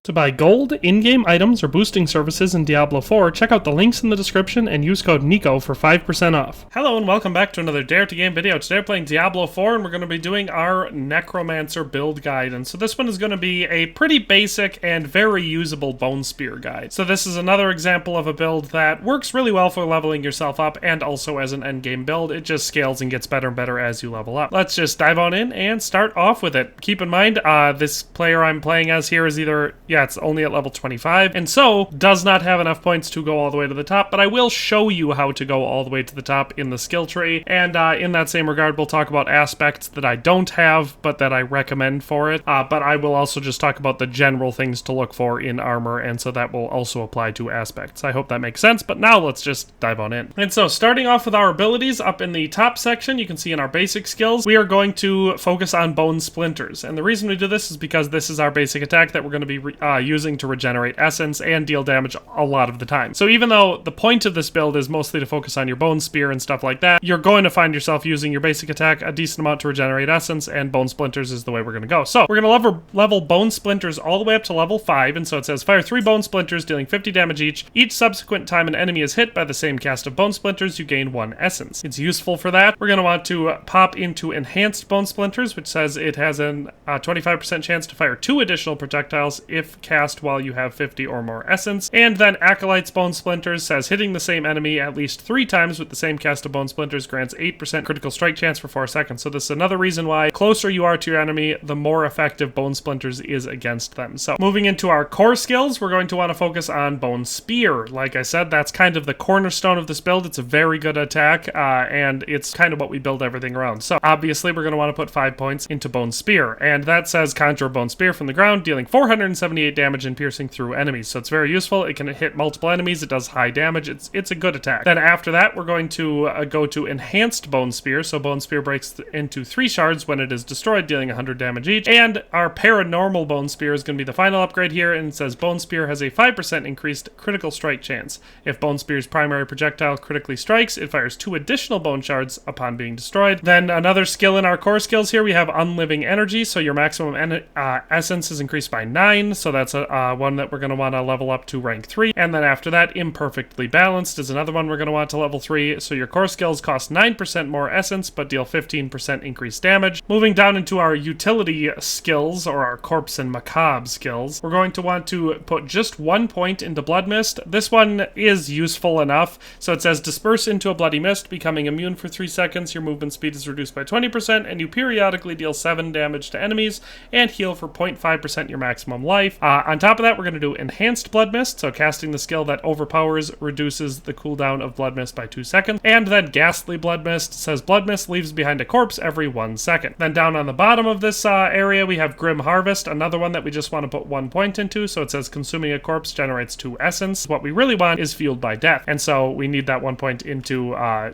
To buy gold, in-game items, or boosting services in Diablo 4, check out the links in the description and use code NICO for 5% off. Hello and welcome back to another Dare to Game video. Today we're playing Diablo 4 and we're going to be doing our Necromancer build guide. And so this one is going to be a pretty basic and very usable bone spear guide. So this is another example of a build that works really well for leveling yourself up and also as an endgame build. It just scales and gets better and better as you level up. Let's just dive on in and start off with it. Keep in mind, this player I'm playing as here is either... it's only at level 25, and so does not have enough points to go all the way to the top, but I will show you how to go all the way to the top in the skill tree, and in that same regard, we'll talk about aspects that I don't have, but that I recommend for it, but I will also just talk about the general things to look for in armor, and so that will also apply to aspects. I hope that makes sense, but now let's just dive on in. And so, starting off with our abilities, up in the top section, you can see in our basic skills, we are going to focus on bone splinters, and the reason we do this is because this is our basic attack that we're going to be using to regenerate essence and deal damage a lot of the time. So even though the point of this build is mostly to focus on your bone spear and stuff like that, you're going to find yourself using your basic attack a decent amount to regenerate essence, and bone splinters is the way we're going to go. So we're going to level bone splinters all the way up to level 5, and so it says fire 3 bone splinters dealing 50 damage each. Each subsequent time an enemy is hit by the same cast of bone splinters, you gain 1 essence. It's useful for that. We're going to want to pop into enhanced bone splinters, which says it has a 25% chance to fire 2 additional projectiles if cast while you have 50 or more essence. And then Acolyte's Bone Splinters says hitting the same enemy at least 3 times with the same cast of Bone Splinters grants 8% critical strike chance for 4 seconds. So this is another reason why closer you are to your enemy, the more effective Bone Splinters is against them. So moving into our core skills, we're going to want to focus on Bone Spear. Like I said, that's kind of the cornerstone of this build. It's a very good attack, and it's kind of what we build everything around. So obviously we're going to want to put 5 points into Bone Spear, and that says conjure Bone Spear from the ground, dealing 478 damage and piercing through enemies. So it's very useful. It can hit multiple enemies. It does high damage. It's a good attack. Then after that, we're going to go to enhanced Bone Spear. So Bone Spear breaks into 3 shards when it is destroyed, dealing 100 damage each. And our paranormal Bone Spear is going to be the final upgrade here, and it says Bone Spear has a 5% increased critical strike chance. If Bone Spear's primary projectile critically strikes, it fires 2 additional bone shards upon being destroyed. Then another skill in our core skills here, we have Unliving Energy. So your maximum essence is increased by 9. So that's one that we're going to want to level up to rank 3. And then after that, Imperfectly Balanced is another one we're going to want to level 3. So your core skills cost 9% more essence, but deal 15% increased damage. Moving down into our utility skills, or our corpse and macabre skills, we're going to want to put just 1 point into Blood Mist. This one is useful enough. So it says disperse into a bloody mist, becoming immune for 3 seconds. Your movement speed is reduced by 20%, and you periodically deal 7 damage to enemies and heal for 0.5% your maximum life. On top of that, we're going to do Enhanced Blood Mist, so casting the skill that overpowers reduces the cooldown of Blood Mist by 2 seconds. And then Ghastly Blood Mist says Blood Mist leaves behind a corpse every 1 second. Then down on the bottom of this area, we have Grim Harvest, another one that we just want to put 1 point into, so it says consuming a corpse generates 2 essence. What we really want is Fueled by Death, and so we need that 1 point into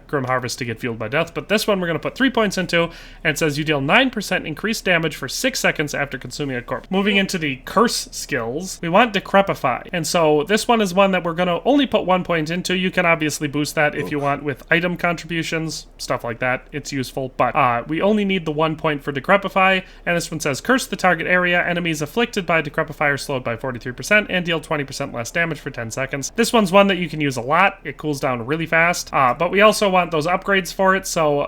Grim Harvest to get Fueled by Death, but this one we're going to put 3 points into, and it says you deal 9% increased damage for 6 seconds after consuming a corpse. Moving into the curse skills, we want Decrepify, and so this one is one that we're going to only put 1 point into. You can obviously boost that if you want with item contributions, stuff like that. It's useful, but we only need the 1 point for Decrepify, and this one says curse the target area. Enemies afflicted by Decrepify are slowed by 43% and deal 20% less damage for 10 seconds. This one's one that you can use a lot. It cools down really fast, but we also want those upgrades for it. So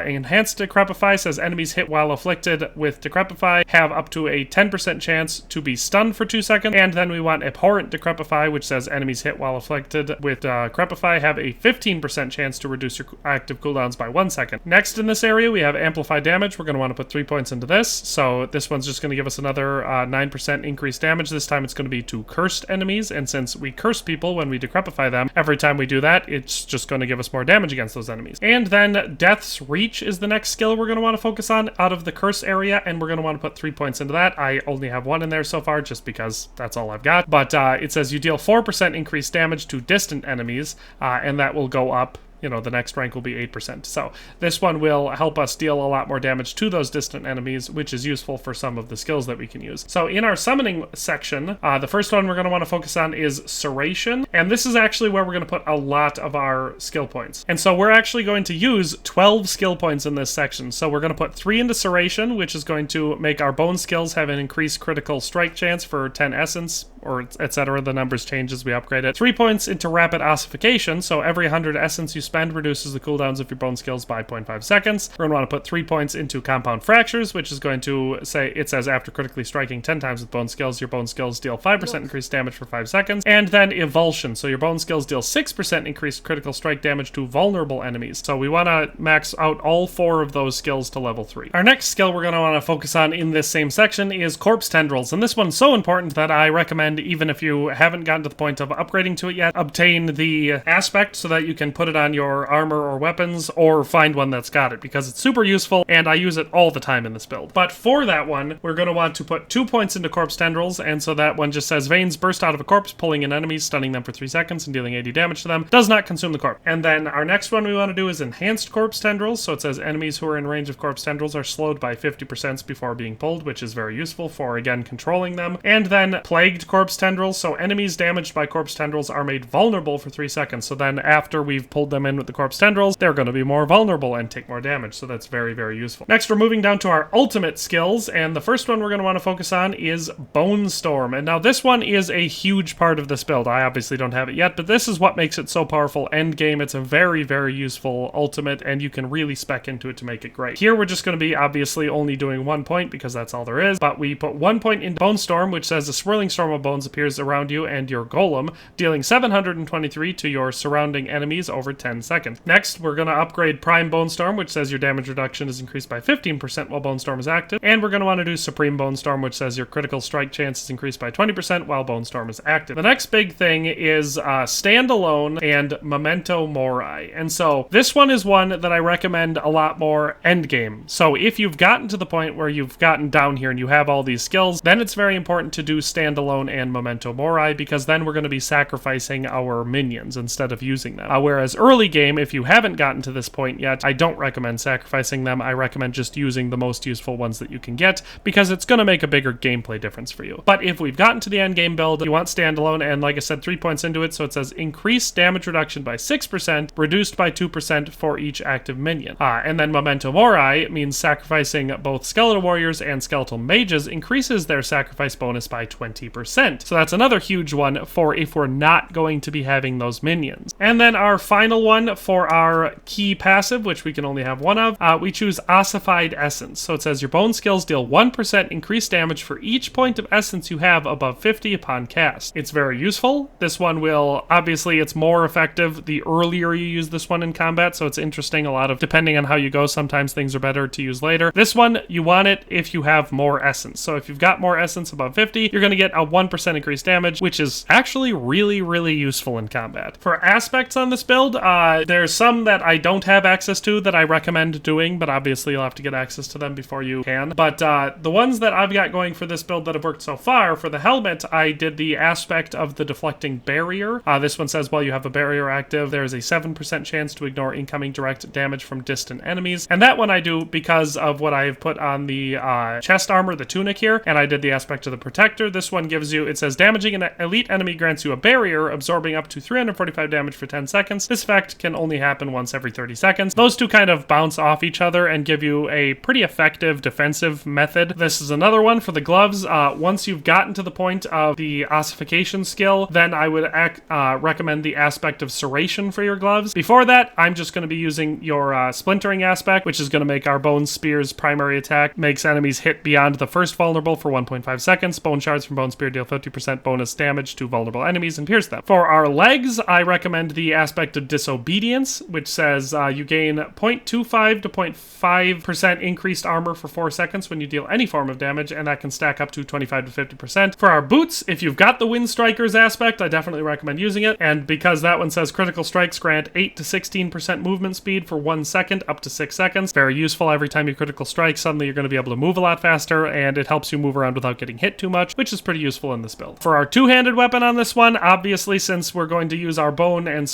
Enhanced Decrepify says enemies hit while afflicted with Decrepify have up to a 10% chance to be stunned for 2 seconds, and then we want Abhorrent Decrepify, which says enemies hit while afflicted with Decrepify have a 15% chance to reduce your active cooldowns by 1 second. Next in this area, we have Amplify Damage. We're going to want to put 3 points into this, so this one's just going to give us another 9% increased damage. This time it's going to be to cursed enemies, and since we curse people when we Decrepify them, every time we do that, it's just going to give us more damage against those enemies. And then Death's Reach is the next skill we're going to want to focus on out of the curse area, and we're going to want to put 3 points into that. I only have 1 in there so far just because that's all I've got, but it says you deal 4% increased damage to distant enemies, and that will go up you know, the next rank will be 8%. So this one will help us deal a lot more damage to those distant enemies, which is useful for some of the skills that we can use. So in our summoning section, the first one we're going to want to focus on is Serration, and this is actually where we're going to put a lot of our skill points. And so we're actually going to use 12 skill points in this section. So we're going to put 3 into Serration, which is going to make our bone skills have an increased critical strike chance for 10 essence, or etc. The numbers change as we upgrade it. 3 points into Rapid Ossification, so every 100 essence you spend reduces the cooldowns of your bone skills by 0.5 seconds. We're going to want to put 3 points into Compound Fractures, which is going to say, it says after critically striking 10 times with bone skills, your bone skills deal 5% increased damage for 5 seconds. And then Evulsion, so your bone skills deal 6% increased critical strike damage to vulnerable enemies. So we want to max out all 4 of those skills to level 3. Our next skill we're going to want to focus on in this same section is Corpse Tendrils, and this one's so important that I recommend, even if you haven't gotten to the point of upgrading to it yet, obtain the aspect so that you can put it on your armor or weapons, or find one that's got it, because it's super useful and I use it all the time in this build. But for that one, we're going to want to put 2 points into Corpse Tendrils, and so that one just says veins burst out of a corpse, pulling in enemies, stunning them for 3 seconds and dealing 80 damage to them. Does not consume the corpse. And then our next one we want to do is Enhanced Corpse Tendrils, so it says enemies who are in range of Corpse Tendrils are slowed by 50% before being pulled, which is very useful for, again, controlling them. And then Plagued Corpse Tendrils, so enemies damaged by Corpse Tendrils are made vulnerable for 3 seconds. So then after we've pulled them in with the Corpse Tendrils, they're going to be more vulnerable and take more damage. So that's very, very useful. Next, we're moving down to our ultimate skills, and the first one we're going to want to focus on is Bone Storm. And now this one is a huge part of this build. I obviously don't have it yet, but this is what makes it so powerful end game. It's a very, very useful ultimate, and you can really spec into it to make it great. Here we're just going to be obviously only doing 1 point because that's all there is, but we put 1 point into Bone Storm, which says a swirling storm of bones appears around you and your golem, dealing 723 to your surrounding enemies over 10 seconds. Next, we're going to upgrade Prime Bone Storm, which says your damage reduction is increased by 15% while Bone Storm is active. And we're going to want to do Supreme Bone Storm, which says your critical strike chance is increased by 20% while Bone Storm is active. The next big thing is Standalone and Memento Mori. And so this one is one that I recommend a lot more endgame. So if you've gotten to the point where you've gotten down here and you have all these skills, then it's very important to do Standalone and Memento Mori, because then we're going to be sacrificing our minions instead of using them. Whereas early game, if you haven't gotten to this point yet, I don't recommend sacrificing them. I recommend just using the most useful ones that you can get, because it's going to make a bigger gameplay difference for you. But if we've gotten to the end game build, you want Standalone, and like I said, 3 points into it, so it says increased damage reduction by 6%, reduced by 2% for each active minion. And then Memento Mori means sacrificing both Skeletal Warriors and Skeletal Mages increases their sacrifice bonus by 20%. So that's another huge one for if we're not going to be having those minions. And then our final one for our key passive, which we can only have one of, we choose Ossified Essence. So it says your bone skills deal 1% increased damage for each point of essence you have above 50 upon cast. It's very useful. This one will, obviously it's more effective the earlier you use this one in combat, so it's interesting. A lot of, depending on how you go, sometimes things are better to use later. This one, you want it if you have more essence. So if you've got more essence above 50, you're going to get a 1% increased damage, which is actually really, really useful in combat. For aspects on this build, there's some that I don't have access to that I recommend doing, but obviously you'll have to get access to them before you can. But the ones that I've got going for this build that have worked so far, for the helmet, I did the aspect of the deflecting barrier. This one says while you have a barrier active, there is a 7% chance to ignore incoming direct damage from distant enemies. And that one I do because of what I have put on the chest armor, the tunic here, and I did the aspect of the protector. This one gives you, it says damaging an elite enemy grants you a barrier, absorbing up to 345 damage for 10 seconds. This effect can only happen once every 30 seconds. Those two kind of bounce off each other and give you a pretty effective defensive method. This is another one for the gloves. Once you've gotten to the point of the ossification skill, then I would recommend the aspect of serration for your gloves. Before that, I'm just going to be using your splintering aspect, which is going to make our bone spear's primary attack, makes enemies hit beyond the first vulnerable for 1.5 seconds. Bone shards from bone spear deal 50% bonus damage to vulnerable enemies and pierce them. For our legs, I recommend the aspect of disobedience, which says you gain 0.25 to 0.5% increased armor for 4 seconds when you deal any form of damage, and that can stack up to 25 to 50%. For our boots, if you've got the Wind Strikers aspect, I definitely recommend using it, and because that one says critical strikes grant 8 to 16% movement speed for 1 second up to 6 seconds. Very useful. Every time you critical strike, suddenly you're going to be able to move a lot faster, and it helps you move around without getting hit too much, which is pretty useful in this build. For our two-handed weapon on this one, obviously since we're going to use our bone and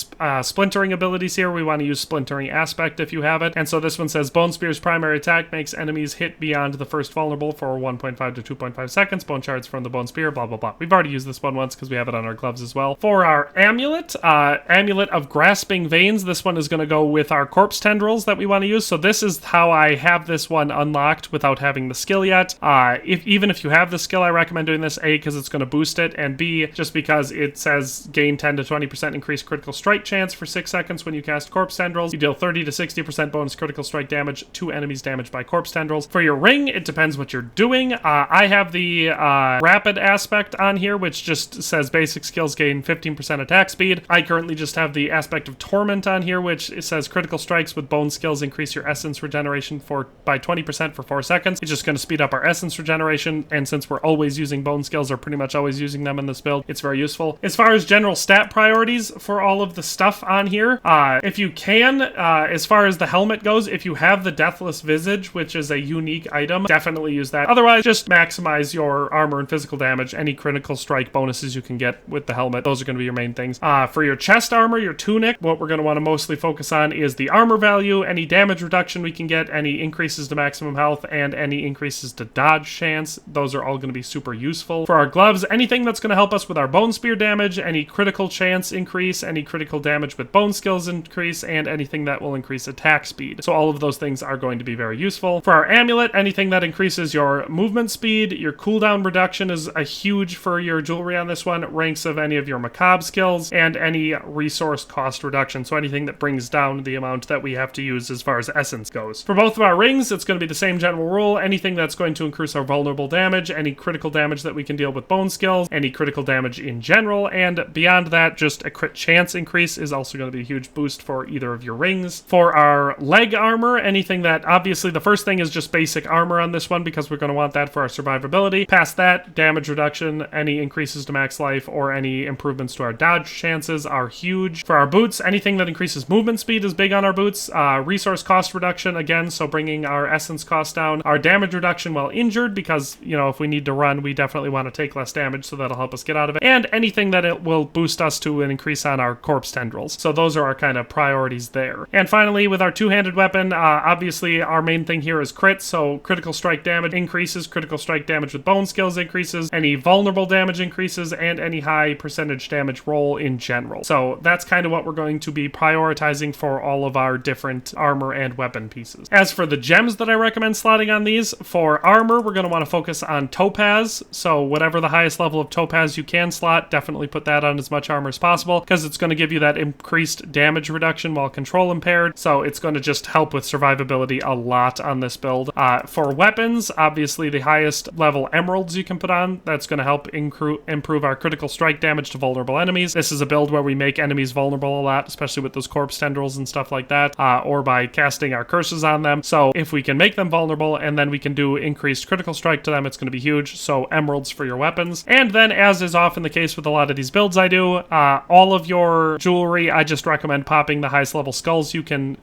splintering abilities here, we want to use Splintering Aspect if you have it. And so this one says Bone Spear's primary attack makes enemies hit beyond the first vulnerable for 1.5 to 2.5 seconds. Bone shards from the Bone Spear, blah, blah, blah. We've already used this one once because we have it on our gloves as well. For our amulet, Amulet of Grasping Veins, this one is going to go with our corpse tendrils that we want to use. So this is how I have this one unlocked without having the skill yet. Even if you have the skill, I recommend doing this, A, because it's going to boost it, and B, just because it says gain 10 to 20% increased critical strike chance for 6 seconds when you cast corpse tendrils. You deal 30 to 60% bonus critical strike damage to enemies damaged by corpse tendrils. For your ring, it depends what you're doing. I have the rapid aspect on here, which just says basic skills gain 15% attack speed. I currently just have the aspect of Torment on here, which it says critical strikes with bone skills increase your essence regeneration by 20% for 4 seconds. It's just going to speed up our essence regeneration, and since we're always using bone skills, or pretty much always using them in this build, it's very useful. As far as general stat priorities for all of the stuff on here, if you can, as far as the helmet goes, if you have the Deathless Visage, which is a unique item, definitely use that. Otherwise, just maximize your armor and physical damage, any critical strike bonuses you can get with the helmet. Those are going to be your main things. For your chest armor, your tunic, what we're going to want to mostly focus on is the armor value, any damage reduction we can get, any increases to maximum health, and any increases to dodge chance. Those are all going to be super useful. For our gloves, anything that's going to help us with our bone spear damage, any critical chance increase, any critical damage with bone skills increase, and anything that will increase attack speed. So all of those things are going to be very useful. For our amulet, anything that increases your movement speed, your cooldown reduction is a huge for your jewelry on this one, ranks of any of your macabre skills, and any resource cost reduction. So anything that brings down the amount that we have to use as far as essence goes. For both of our rings, it's going to be the same general rule. Anything that's going to increase our vulnerable damage, any critical damage that we can deal with bone skills, any critical damage in general, and beyond that, just a crit chance increase is also going to be a huge boost for either of your rings. For our leg armor, anything that, obviously the first thing is just basic armor on this one because we're going to want that for our survivability. Past that, damage reduction, any increases to max life, or any improvements to our dodge chances are huge. For our boots, anything that increases movement speed is big on our boots. Resource cost reduction, again, so bringing our essence cost down. Our damage reduction while injured, because, you know, if we need to run, we definitely want to take less damage, so that'll help us get out of it. And anything that it will boost us to an increase on our corpse tendrils. So those are our kind of priorities there. And finally, with our two-handed weapon, obviously our main thing here is crit, so critical strike damage increases, critical strike damage with bone skills increases, any vulnerable damage increases, and any high percentage damage roll in general. So that's kind of what we're going to be prioritizing for all of our different armor and weapon pieces. As for the gems that I recommend slotting on these, for armor, we're going to want to focus on topaz. So whatever the highest level of topaz you can slot, definitely put that on as much armor as possible, because it's going to give you that increased damage reduction while control impaired. So it's going to just help with survivability a lot on this build. For weapons, obviously the highest level emeralds you can put on, that's going to help improve our critical strike damage to vulnerable enemies. This is a build where we make enemies vulnerable a lot, especially with those corpse tendrils and stuff like that, or by casting our curses on them. So if we can make them vulnerable and then we can do increased critical strike to them, it's going to be huge. So emeralds for your weapons. And then, as is often the case with a lot of these builds I do, all of your jewelry, I just recommend popping the highest level skulls you can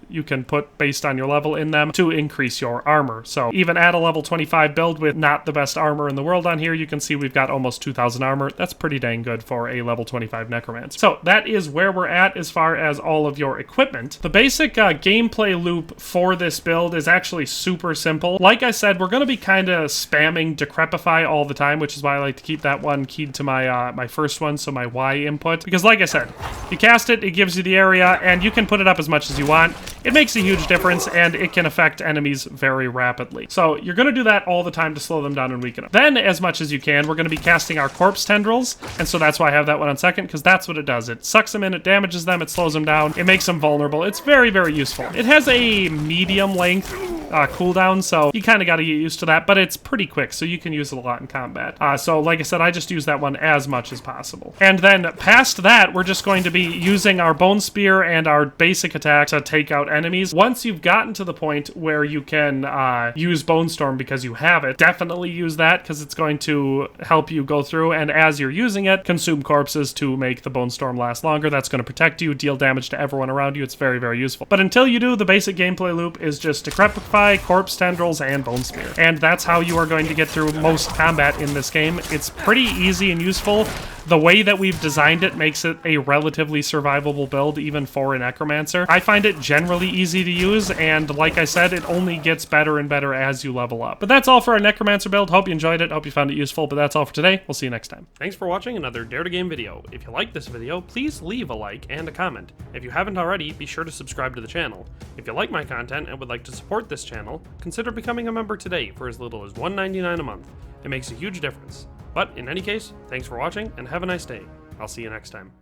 put based on your level in them to increase your armor. So even at a level 25 build with not the best armor in the world on here, you can see we've got almost 2,000 armor. That's pretty dang good for a level 25 Necromancer. So that is where we're at as far as all of your equipment. The basic gameplay loop for this build is actually super simple. Like I said, we're going to be kind of spamming Decrepify all the time, which is why I like to keep that one keyed to my my first one, so my Y input. Because like I said, you cast it, it gives you the area, and you can put it up as much as you want. It makes a huge difference, and it can affect enemies very rapidly. So you're going to do that all the time to slow them down and weaken them. Then, as much as you can, we're going to be casting our corpse tendrils, and so that's why I have that one on second, because that's what it does. It sucks them in, it damages them, it slows them down, it makes them vulnerable. It's very, very useful. It has a medium length cooldown, so you kind of got to get used to that, but it's pretty quick, so you can use it a lot in combat. So like I said, I just use that one as much as possible. And then past that, we're just going to be using our Bone Spear and our basic attack to take out enemies. Once you've gotten to the point where you can use Bone Storm because you have it, definitely use that, because it's going to help you go through, and as you're using it, consume corpses to make the Bone Storm last longer. That's going to protect you, deal damage to everyone around you. It's very, very useful. But until you do, the basic gameplay loop is just Decrepify, corpse tendrils, and Bone Spear. And that's how you are going to get through most combat in this game. It's pretty easy and useful. the way that we've designed it makes it a relatively survivable build even for a Necromancer. I find it generally easy to use, and like I said, it only gets better and better as you level up. But that's all for our Necromancer build. Hope you enjoyed it, hope you found it useful, but that's all for today. We'll see you next time. Thanks for watching another Dare to Game video. If you liked this video, please leave a like and a comment. If you haven't already, be sure to subscribe to the channel. If you like my content and would like to support this channel, consider becoming a member today for as little as $1.99 a month. It makes a huge difference. But in any case, thanks for watching and have a nice day. I'll see you next time.